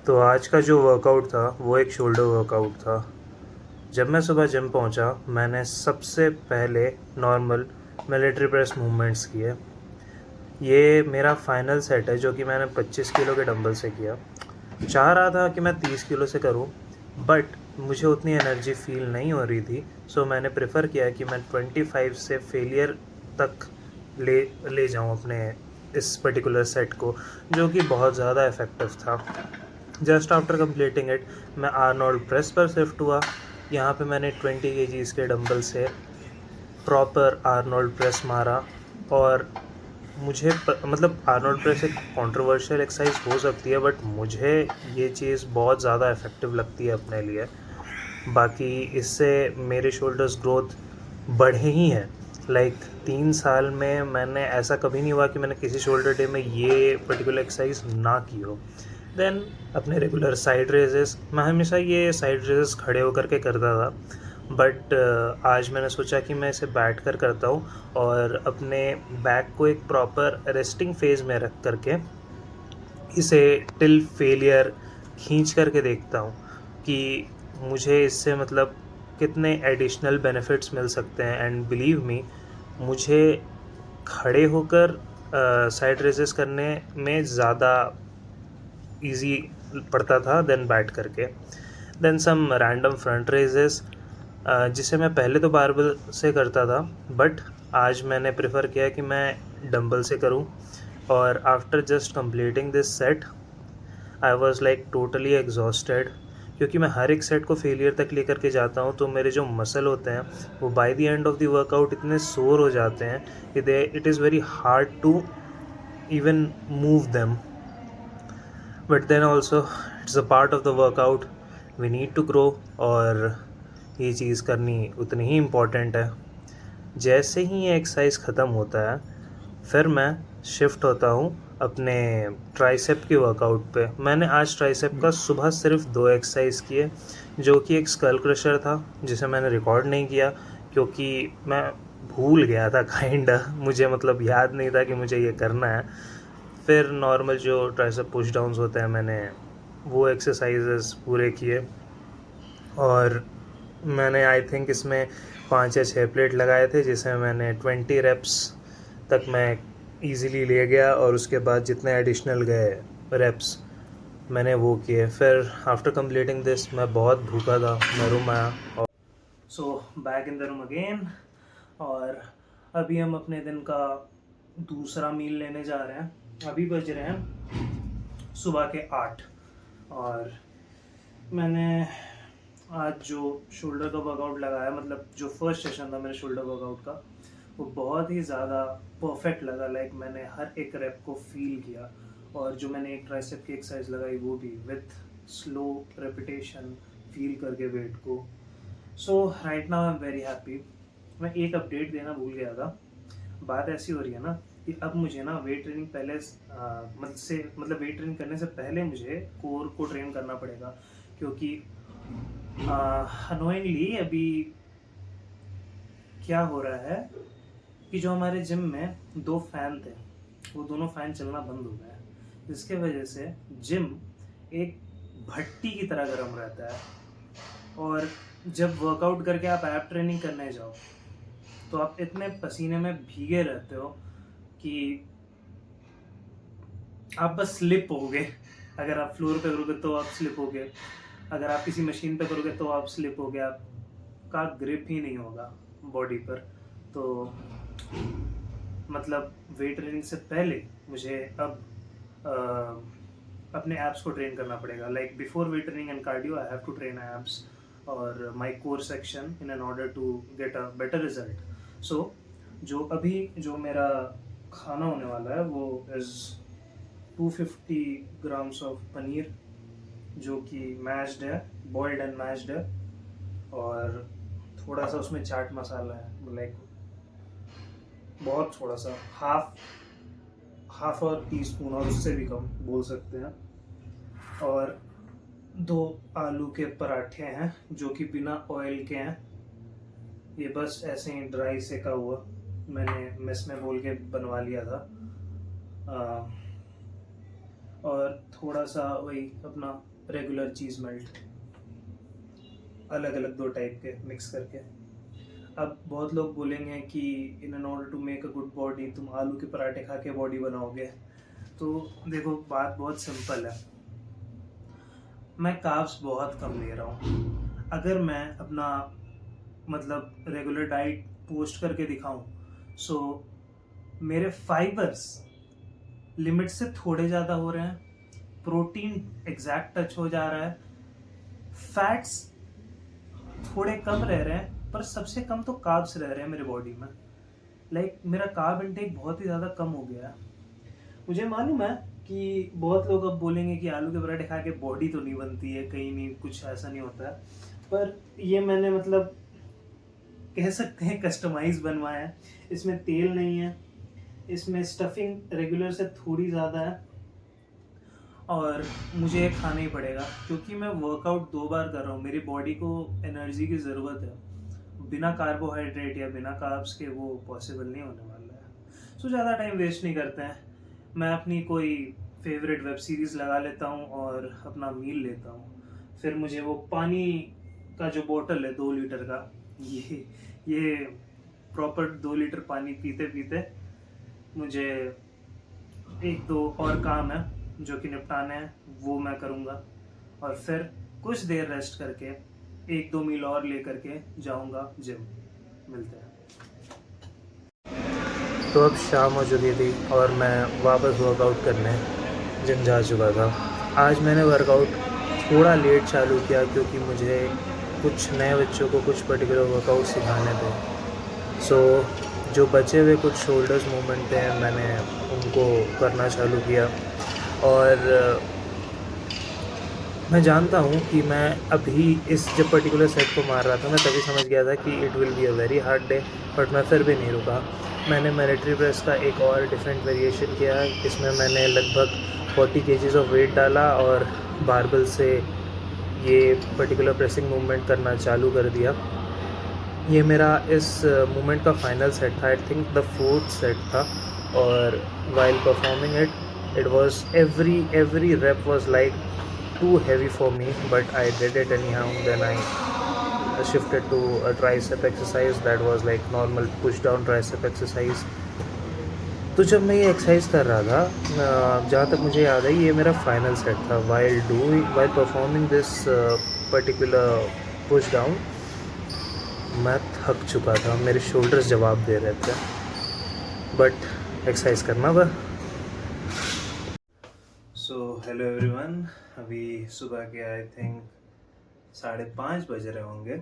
तो आज का जो वर्कआउट था वो एक शोल्डर वर्कआउट था। जब मैं सुबह जिम पहुंचा, मैंने सबसे पहले नॉर्मल मिलिट्री प्रेस मूवमेंट्स किए। ये मेरा फाइनल सेट है जो कि मैंने 25 किलो के डंबल से किया। चाह रहा था कि मैं 30 किलो से करूं, बट मुझे उतनी एनर्जी फील नहीं हो रही थी। सो मैंने प्रेफर किया कि मैं 25 से फेलियर तक ले ले जाऊं अपने इस पर्टिकुलर सेट को, जो कि बहुत ज़्यादा इफ़ेक्टिव था। जस्ट आफ्टर कंप्लीटिंग इट, मैं आर्नोल्ड प्रेस पर शिफ्ट हुआ। यहाँ पे मैंने 20 केजीज़ के डंबल से प्रॉपर आर्नोल्ड प्रेस मारा। और मुझे मतलब आर्नोल्ड प्रेस एक कंट्रोवर्शियल एक्सरसाइज हो सकती है, बट मुझे ये चीज़ बहुत ज़्यादा इफ़ेक्टिव लगती है अपने लिए। बाकी इससे मेरे शोल्डर्स ग्रोथ बढ़े ही हैं। लाइक 3 साल में मैंने ऐसा कभी नहीं हुआ कि मैंने किसी शोल्डर डे में ये पर्टिकुलर एक्सरसाइज ना की हो। देन अपने रेगुलर साइड रेजेस, मैं हमेशा ये साइड रेजेस खड़े होकर के करता था, बट आज मैंने सोचा कि मैं इसे बैठ कर करता हूँ और अपने बैक को एक प्रॉपर रेस्टिंग फेज में रख करके इसे टिल फेलियर खींच करके देखता हूँ कि मुझे इससे मतलब कितने एडिशनल बेनिफिट्स मिल सकते हैं। एंड बिलीव मी, मुझे खड़े होकर साइड रेजेस करने में ज़्यादा इजी पड़ता था देन बैठ करके। Then some random front raises, जिसे मैं पहले तो बारबल से करता था, बट आज मैंने प्रेफर किया कि मैं डंबल से करूं। और after just completing this set, I was like totally exhausted, क्योंकि मैं हर एक सेट को फेलियर तक लेकर के जाता हूँ। तो मेरे जो मसल होते हैं वो by the end of the workout इतने सोर हो जाते हैं कि it is very hard to even move them. But then also it's a part of the workout, we need to grow. और ये चीज़ करनी उतनी ही इम्पॉर्टेंट है। जैसे ही ये एक्सरसाइज ख़त्म होता है, फिर मैं शिफ्ट होता हूँ अपने ट्राइसेप के वर्कआउट पे। मैंने आज ट्राइसेप का सुबह सिर्फ 2 एक्सरसाइज किए, जो कि एक स्कल क्रशर था जिसे मैंने रिकॉर्ड नहीं किया क्योंकि मैं भूल गया था काइंड। मुझे मतलब याद नहीं था कि मुझे ये करना है। फिर नॉर्मल जो ट्राइसेप पुश डाउन्स होते हैं, मैंने वो एक्सरसाइजेस पूरे किए। और मैंने आई थिंक इसमें 5 या 6 प्लेट लगाए थे, जिसमें मैंने 20 रेप्स तक मैं इजीली ले गया। और उसके बाद जितने एडिशनल गए रेप्स मैंने वो किए। फिर आफ्टर कंप्लीटिंग दिस मैं बहुत भूखा था, मैं रूम आया और so back in the room again. और अभी हम अपने दिन का दूसरा मील लेने जा रहे हैं। अभी बज रहे हैं सुबह के 8। और मैंने आज जो शोल्डर का वर्कआउट लगाया, मतलब जो फर्स्ट सेशन था मेरे शोल्डर वर्कआउट का, वो बहुत ही ज़्यादा परफेक्ट लगा। लाइक मैंने हर एक रेप को फील किया। और जो मैंने एक ट्राइसेप की एक्सरसाइज लगाई वो भी विथ स्लो रेपिटेशन, फील करके वेट को। So right now I am very happy. मैं एक अपडेट देना भूल गया था। बात ऐसी हो रही है ना कि अब मुझे ना वेट ट्रेनिंग पहले मतलब वेट ट्रेनिंग करने से पहले मुझे कोर को ट्रेन करना पड़ेगा, क्योंकि अनोइंगली अभी क्या हो रहा है कि जो हमारे जिम में 2 फैन थे, वो दोनों फैन चलना बंद हो गए हैं, जिसके वजह से जिम एक भट्टी की तरह गर्म रहता है। और जब वर्कआउट करके आप ऐप ट्रेनिंग करने जाओ तो आप इतने पसीने में भीगे रहते हो कि आप बस स्लिप होगे। अगर आप फ्लोर पे करोगे तो आप स्लिप होगे, अगर आप किसी मशीन पे करोगे तो आप स्लिप होगे, आपका ग्रिप ही नहीं होगा बॉडी पर। तो मतलब वेट ट्रेनिंग से पहले मुझे अब अपने एप्स को ट्रेन करना पड़ेगा। Like before weight training and cardio I have to train abs और my core section in an order to get a better result. So जो मेरा खाना होने वाला है वो इज़ 250 ग्राम्स ऑफ पनीर, जो कि मैश्ड है, बॉइल्ड एंड मैश्ड है। और थोड़ा सा उसमें चाट मसाला है, लाइक बहुत थोड़ा सा, हाफ और टीस्पून, और उससे भी कम बोल सकते हैं। और 2 आलू के पराठे हैं जो कि बिना ऑयल के हैं। ये बस ऐसे ही ड्राई सेका हुआ, मैंने मेस में बोल के बनवा लिया था। और थोड़ा सा वही अपना रेगुलर चीज़ मेल्ट, अलग अलग दो टाइप के मिक्स करके। अब बहुत लोग बोलेंगे कि in order to make a good body तुम आलू के पराठे खा के बॉडी बनाओगे। तो देखो, बात बहुत सिंपल है। मैं कार्ब्स बहुत कम ले रहा हूँ। अगर मैं अपना मतलब रेगुलर डाइट पोस्ट करके दिखाऊं, सो मेरे फाइबर्स लिमिट से थोड़े ज़्यादा हो रहे हैं, प्रोटीन एग्जैक्ट टच हो जा रहा है, फैट्स थोड़े कम रह रहे हैं, पर सबसे कम तो कार्ब्स रह रहे हैं मेरे बॉडी में। मेरा कार्ब इंटेक बहुत ही ज़्यादा कम हो गया है। मुझे मालूम है कि बहुत लोग अब बोलेंगे कि आलू के पराठे खा के बॉडी तो नहीं बनती है, कहीं नहीं, कुछ ऐसा नहीं होता है। पर ये मैंने मतलब कह सकते हैं कस्टमाइज बनवाया है। इसमें तेल नहीं है, इसमें स्टफिंग रेगुलर से थोड़ी ज़्यादा है, और मुझे ये खाना ही पड़ेगा क्योंकि मैं वर्कआउट 2 बार कर रहा हूँ। मेरी बॉडी को एनर्जी की ज़रूरत है, बिना कार्बोहाइड्रेट या बिना कार्ब्स के वो पॉसिबल नहीं होने वाला है। सो ज़्यादा टाइम वेस्ट नहीं करते हैं, मैं अपनी कोई फेवरेट वेब सीरीज़ लगा लेता हूँ और अपना मील लेता हूँ। फिर मुझे वो पानी का जो बोतल है 2 लीटर का, ये प्रॉपर 2 लीटर पानी पीते पीते मुझे 1-2 और काम है जो कि निपटाने हैं, वो मैं करूँगा। और फिर कुछ देर रेस्ट करके 1-2 मील और ले करके जाऊँगा जिम। मिलते हैं। तो अब शाम हो चुकी थी और मैं वापस वर्कआउट करने जिम जा चुका था। आज मैंने वर्कआउट थोड़ा लेट चालू किया क्योंकि मुझे कुछ नए बच्चों को कुछ पर्टिकुलर वर्कआउट सिखाने थे। सो जो बचे हुए कुछ शोल्डर्स मूवमेंट थे, मैंने उनको करना चालू किया। और मैं जानता हूँ कि मैं अभी इस जब पर्टिकुलर सेट को मार रहा था, मैं तभी समझ गया था कि it will be a very hard day, but मैं फिर भी नहीं रुका। मैंने मिलिट्री प्रेस का एक और डिफरेंट वेरिएशन किया। इसमें मैंने लगभग 40 केजीज ऑफ वेट डाला और बारबल से ये पर्टिकुलर प्रेसिंग मूवमेंट करना चालू कर दिया। ये मेरा इस मूवमेंट का फाइनल सेट था, I think the 4th set था। और while performing it was every rape was like too heavy for me, but I did it anyhow. Then I shifted to a tricep exercise that was like normal push down tricep exercise. तो जब मैं ये exercise कर रहा था, जहाँ तक मुझे याद है ये मेरा फाइनल सेट था। While performing this particular push down मैं थक चुका था, मेरे शोल्डर्स जवाब दे रहे थे, बट एक्सरसाइज करना था। सो हेलो एवरीवन, अभी सुबह के आई थिंक 5:30 बज रहे होंगे।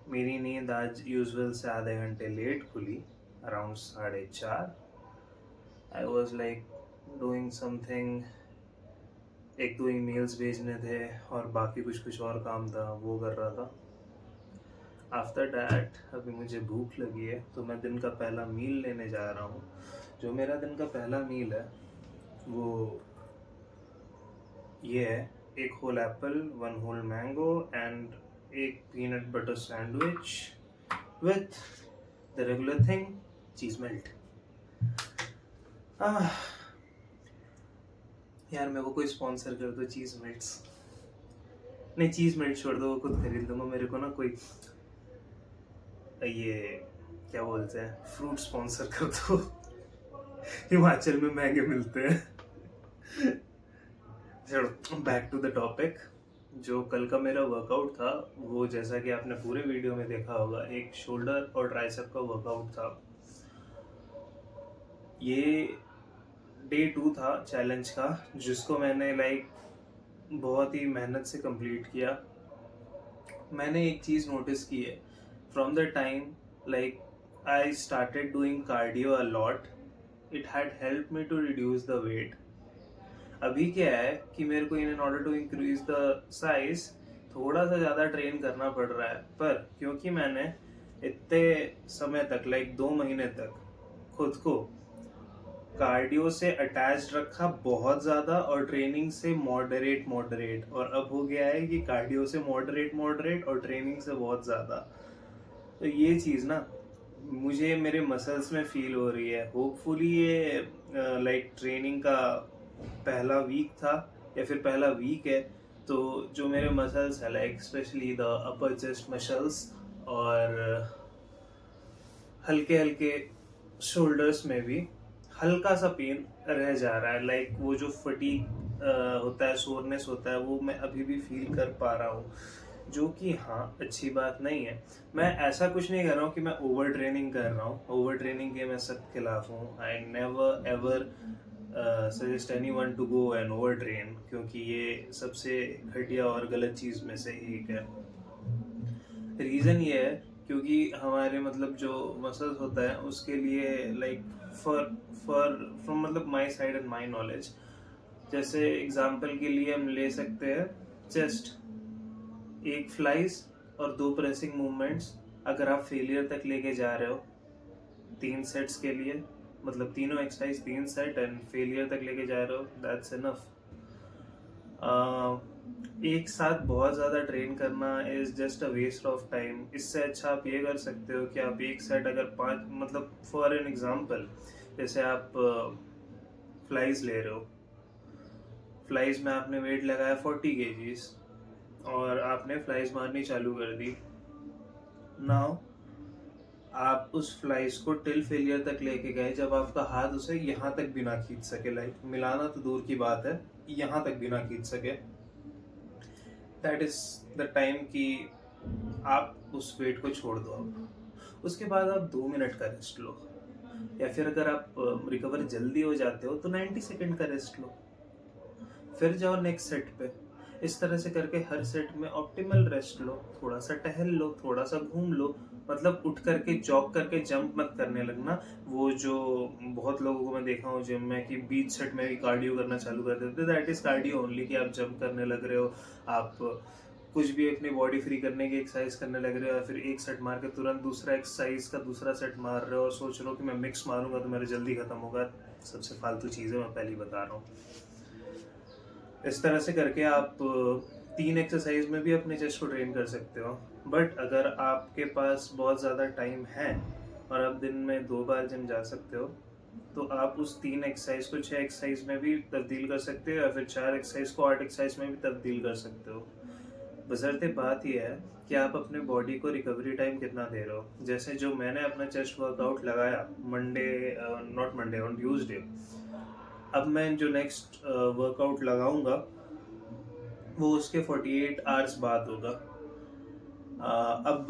मेरी नींद आज यूजुअल से आधे घंटे लेट खुली, around 4:30। I was like doing something, 1-2 emails भेजने थे और बाकी कुछ और काम था, वो कर रहा था। आफ्टर डैट अभी मुझे भूख लगी है, तो मैं दिन का पहला मील लेने जा रहा हूँ। जो मेरा दिन का पहला मील है वो ये है, 1 whole apple, 1 whole mango and 1 peanut butter sandwich with the regular thing, cheese melt. यार मेरे को कोई स्पॉन्सर कर दो चीज़ मेल्ट्स। नहीं, चीज़ मेल्ट छोड़ दो, वो खुद खरीद लूँगा। मेरे को ना कोई ये क्या बोलते हैं, फ्रूट स्पॉन्सर कर दो। हिमाचल में महंगे मिलते हैं। चलो बैक टू द टॉपिक। जो कल का मेरा वर्कआउट था, वो जैसा कि आपने पूरे वीडियो में देखा होगा, एक शोल्डर और ट्राइसेप का वर्कआउट था। ये डे 2 था चैलेंज का, जिसको मैंने बहुत ही मेहनत से कंप्लीट किया। मैंने एक चीज़ नोटिस की है, from the time I started doing cardio a lot, it had help me to reduce the weight. अभी क्या है कि मेरे को in order to increase the size थोड़ा सा ज़्यादा ट्रेन करना पड़ रहा है, पर क्योंकि मैंने इतने समय तक 2 महीने तक खुद को कार्डियो से अटैच्ड रखा बहुत ज़्यादा, और ट्रेनिंग से मॉडरेट, और अब हो गया है कि कार्डियो से मॉडरेट और ट्रेनिंग से बहुत ज़्यादा। तो ये चीज़ ना मुझे मेरे मसल्स में फील हो रही है। होपफुली ये ट्रेनिंग का पहला वीक था या फिर पहला वीक है, तो जो मेरे मसल्स है like specially the upper chest muscles और हल्के हल्के शोल्डर्स में भी हल्का सा पेन रह जा रहा है, लाइक वो जो फटीग होता है, सोरनेस होता है, वो मैं अभी भी फील कर पा रहा हूँ, जो कि हाँ अच्छी बात नहीं है। मैं ऐसा कुछ नहीं कर रहा हूँ कि मैं ओवर ट्रेनिंग कर रहा हूँ, ओवर ट्रेनिंग के मैं सख्त खिलाफ हूँ। I never ever suggest anyone to go and over train, क्योंकि ये सबसे घटिया और गलत चीज़ में से एक है। रीज़न ये है क्योंकि हमारे मतलब जो मसल्स होता है उसके लिए लाइक फॉर फॉर फ्रॉम मतलब my side and my knowledge, जैसे एग्जांपल के लिए हम ले सकते हैं चेस्ट, एक फ्लाइज और 2 प्रेसिंग मूवमेंट्स अगर आप फेलियर तक लेके जा रहे हो 3 सेट्स के लिए, मतलब तीनों एक्सरसाइज 3 सेट एंड फेलियर तक लेके जा रहे हो, दैट्स इनफ। एक साथ बहुत ज़्यादा ट्रेन करना is just a waste of time. इससे अच्छा आप ये कर सकते हो कि आप एक सेट अगर 5 मतलब फॉर एन एग्जांपल, जैसे आप फ्लाइज ले रहे हो, फ्लाइज में आपने वेट लगाया 40 kgs और आपने फ्लाइज मारनी चालू कर दी। नाउ आप उस फ्लाइज को टिल फेलियर तक लेके गए जब आपका हाथ उसे यहाँ तक भी ना खींच सके, लाइक मिलाना तो दूर की बात है, यहाँ तक भी ना खींच सके। दैट इज द टाइम कि आप उस वेट को छोड़ दो। अब उसके बाद आप 2 मिनट का रेस्ट लो, या फिर अगर आप रिकवर जल्दी हो जाते हो तो 90 सेकेंड का रेस्ट लो, फिर जाओ नेक्स्ट सेट पे। इस तरह से करके हर सेट में ऑप्टिमल रेस्ट लो, थोड़ा सा टहल लो, थोड़ा सा घूम लो, मतलब उठ करके जॉग करके जंप मत करने लगना। वो जो बहुत लोगों को मैं देखा हूँ जिम में कि बीच सेट में भी कार्डियो करना चालू कर देते, दैट इज कार्डियो ओनली, कि आप जंप करने लग रहे हो, आप कुछ भी अपनी बॉडी फ्री करने की एक्सरसाइज करने लग रहे हो, या फिर एक सेट मार के तुरंत दूसरा एक्सरसाइज का दूसरा सेट मार रहे हो और सोच रहे हो कि मैं मिक्स मारूंगा तो मेरा जल्दी खत्म होगा। सबसे फालतू चीज़ें मैं पहले ही बता रहा हूँ। इस तरह से करके आप 3 एक्सरसाइज में भी अपने चेस्ट को ट्रेन कर सकते हो। बट अगर आपके पास बहुत ज़्यादा टाइम है और आप दिन में 2 बार जिम जा सकते हो, तो आप उस 3 एक्सरसाइज को 6 एक्सरसाइज में भी तब्दील कर सकते हो, या फिर 4 एक्सरसाइज को 8 एक्सरसाइज में भी तब्दील कर सकते हो। बशर्ते बात यह है कि आप अपने बॉडी को रिकवरी टाइम कितना दे रहे हो। जैसे जो मैंने अपना चेस्ट वर्कआउट लगाया Monday, not Monday, on Tuesday, अब मैं जो नेक्स्ट वर्कआउट लगाऊंगा वो उसके 48 आवर्स बाद होगा। अब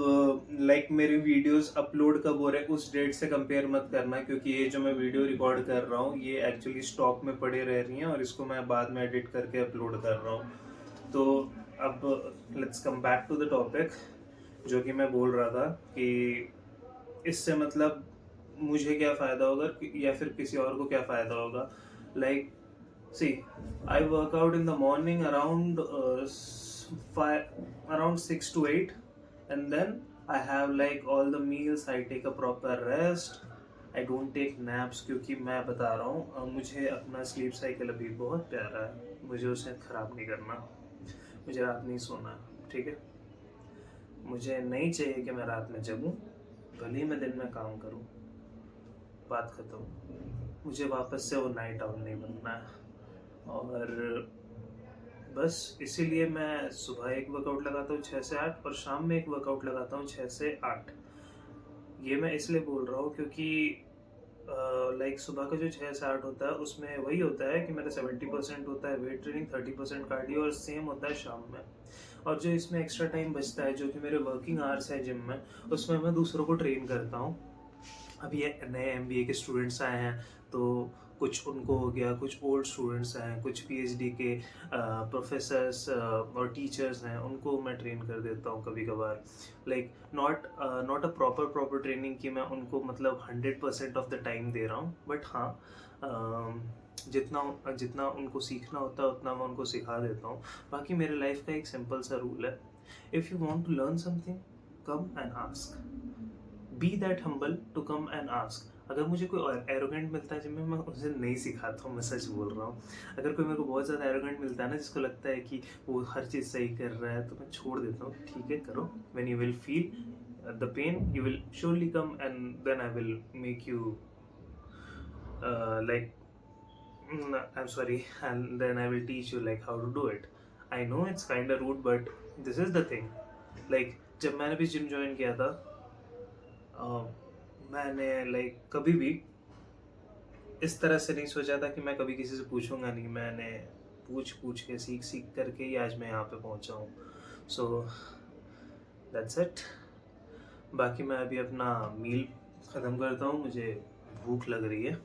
लाइक मेरी वीडियोस अपलोड कब हो रहे हैं उस डेट से कंपेयर मत करना, क्योंकि ये जो मैं वीडियो रिकॉर्ड कर रहा हूँ ये एक्चुअली स्टॉक में पड़े रह रही हैं और इसको मैं बाद में एडिट करके अपलोड कर रहा हूँ। तो अब let's come back to the topic, जो कि मैं बोल रहा था कि इससे मतलब मुझे क्या फ़ायदा होगा या फिर किसी और को क्या फ़ायदा होगा। Like see, I work out in the morning around 6 to 8, and then I have like all the meals. I take a proper rest. I don't take naps, क्योंकि मैं बता रहा हूँ मुझे अपना स्लीप साइकिल अभी बहुत प्यारा है, मुझे उसे ख़राब नहीं करना। मुझे रात नहीं सोना, ठीक है। मुझे नहीं चाहिए कि मैं रात में जगूं, भले ही मैं दिन में काम करूं, बात खत्म। मुझे वापस से वो नाइट आउल नहीं बनना है। और बस इसीलिए मैं सुबह एक वर्कआउट लगाता हूँ 6 से 8 और शाम में एक वर्कआउट लगाता हूँ 6 से 8। ये मैं इसलिए बोल रहा हूँ क्योंकि लाइक सुबह का जो 6 से 8 होता है उसमें वही होता है कि मेरा 70% होता है वेट ट्रेनिंग, 30% कार्डियो, और सेम होता है शाम में। और जो इसमें एक्स्ट्रा टाइम बचता है जो कि मेरे वर्किंग आवर्स है जिम में, उसमें मैं दूसरों को ट्रेन करता हूँ। अब ये नए एमबीए के स्टूडेंट्स आए हैं तो कुछ उनको हो गया, कुछ ओल्ड स्टूडेंट्स हैं, कुछ पीएचडी के प्रोफेसर्स और टीचर्स हैं, उनको मैं ट्रेन कर देता हूँ कभी कभार। Like not a proper training कि मैं उनको मतलब 100% ऑफ द टाइम दे रहा हूँ, बट हाँ जितना जितना उनको सीखना होता है उतना मैं उनको सिखा देता हूँ। बाकी मेरे लाइफ का एक सिंपल सा रूल है, if you want to learn something come and ask, be that humble to come and ask. अगर मुझे कोई एरोगेंट मिलता है जिसमें मैं उसे नहीं सिखाता हूँ, मैं सच बोल रहा हूँ। अगर कोई मेरे को बहुत ज़्यादा एरोगेंट मिलता है ना, जिसको लगता है कि वो हर चीज़ सही कर रहा है, तो मैं छोड़ देता हूँ, ठीक है करो। When you will feel the pain you will surely come and then I will make you like I'm sorry, and then I will teach you like how to do it. I know it's kind of rude but this is the thing. Like जब मैंने भी gym join किया था, मैंने like कभी भी इस तरह से नहीं सोचा था कि मैं कभी किसी से पूछूंगा नहीं। मैंने पूछ पूछ के सीख सीख करके ही आज मैं यहाँ पे पहुँचा हूँ। So that's it. बाकी मैं अभी अपना मील ख़त्म करता हूँ, मुझे भूख लग रही है,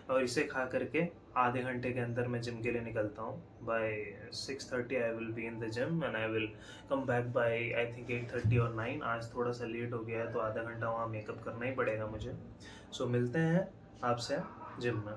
और इसे खा करके आधे घंटे के अंदर मैं जिम के लिए निकलता हूँ। By 6:30 I will be in the gym and I will come back by I think 8:30 और 9। आज थोड़ा सा लेट हो गया है तो आधा घंटा वहाँ मेकअप करना ही पड़ेगा मुझे। सो मिलते हैं आपसे जिम में।